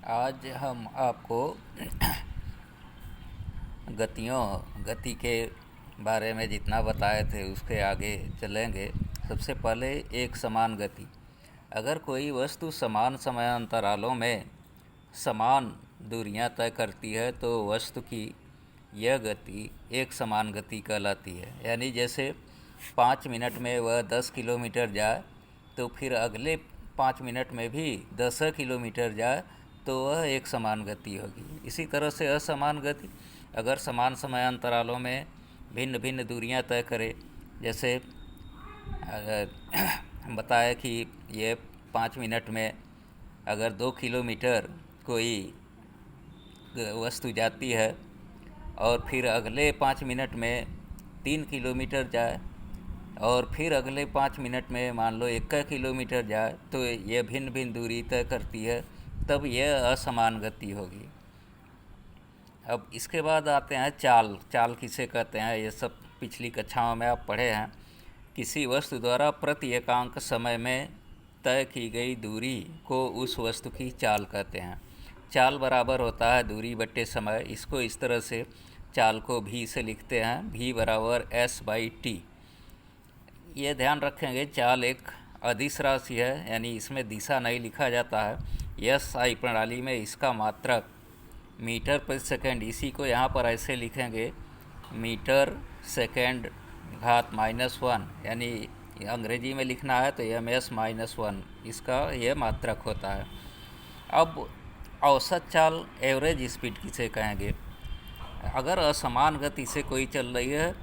आज हम आपको गति के बारे में जितना बताए थे उसके आगे चलेंगे। सबसे पहले एक समान गति। अगर कोई वस्तु समान समय अंतरालों में समान दूरियां तय करती है तो वस्तु की यह गति एक समान गति कहलाती है। यानी जैसे 5 मिनट में वह 10 किलोमीटर जाए तो फिर अगले 5 मिनट में भी 10 किलोमीटर जाए तो वह एक समान गति होगी। इसी तरह से असमान गति, अगर समान समय अंतरालों में भिन्न भिन्न दूरियां तय करे, जैसे अगर बताए कि ये 5 मिनट में अगर 2 किलोमीटर कोई वस्तु जाती है और फिर अगले 5 मिनट में 3 किलोमीटर जाए और फिर अगले 5 मिनट में मान लो 1 किलोमीटर जाए तो यह भिन्न भिन्न दूरी तय करती है, तब यह असमान गति होगी। अब इसके बाद आते हैं चाल। चाल किसे कहते हैं, ये सब पिछली कक्षाओं में आप पढ़े हैं। किसी वस्तु द्वारा प्रति एकांक समय में तय की गई दूरी को उस वस्तु की चाल कहते हैं। चाल बराबर होता है दूरी बट्टे समय। इसको इस तरह से चाल को भी से लिखते हैं, v बराबर s/t। ये ध्यान रखेंगे, चाल एक अदिश राशि है, यानी इसमें दिशा नहीं लिखा जाता है। SI प्रणाली में इसका मात्रक मीटर प्रति सेकंड, इसी को यहाँ पर ऐसे लिखेंगे मीटर सेकंड घात -1, यानी अंग्रेजी में लिखना है तो ms-1, इसका यह मात्रक होता है। अब औसत चाल, एवरेज स्पीड किसे कहेंगे। अगर असमान गति से कोई चल रही है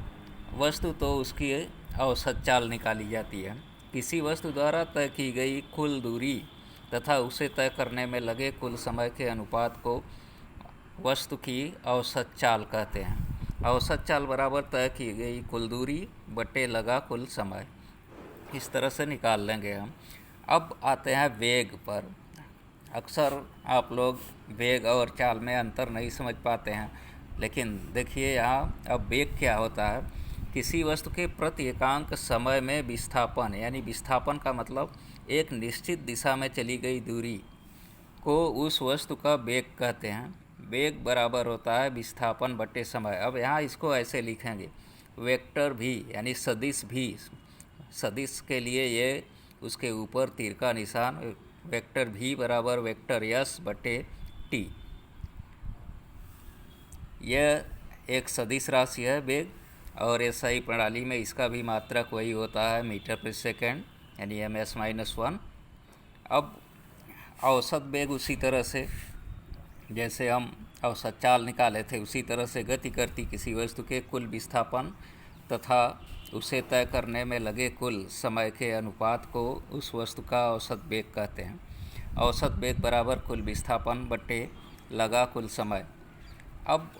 वस्तु तो उसकी औसत चाल निकाली जाती है। किसी वस्तु द्वारा तय की गई कुल दूरी तथा उसे तय करने में लगे कुल समय के अनुपात को वस्तु की औसत चाल कहते हैं। औसत चाल बराबर तय की गई कुल दूरी बटे लगा कुल समय, इस तरह से निकाल लेंगे हम। अब आते हैं वेग पर। अक्सर आप लोग वेग और चाल में अंतर नहीं समझ पाते हैं, लेकिन देखिए यहाँ अब वेग क्या होता है। किसी वस्तु के प्रति एकांक समय में विस्थापन, यानी विस्थापन का मतलब एक निश्चित दिशा में चली गई दूरी को उस वस्तु का वेग कहते हैं। वेग बराबर होता है विस्थापन बटे समय। अब यहाँ इसको ऐसे लिखेंगे, वेक्टर भी यानी सदिश भी, सदिश के लिए ये उसके ऊपर तीर का निशान, वेक्टर भी बराबर वेक्टर यस बटे टी। यह एक सदिश राशि है वेग, और SI प्रणाली में इसका भी मात्रक वही होता है मीटर प्रति सेकंड, यानी ms-1। अब औसत वेग उसी तरह से जैसे हम औसत चाल निकाले थे उसी तरह से गति करती किसी वस्तु के कुल विस्थापन तथा उसे तय करने में लगे कुल समय के अनुपात को उस वस्तु का औसत वेग कहते हैं। औसत वेग बराबर कुल विस्थापन बटे लगा कुल समय। अब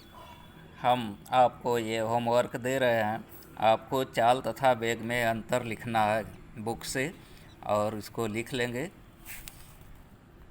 हम आपको ये होमवर्क दे रहे हैं, आपको चाल तथा वेग में अंतर लिखना है बुक से, और इसको लिख लेंगे।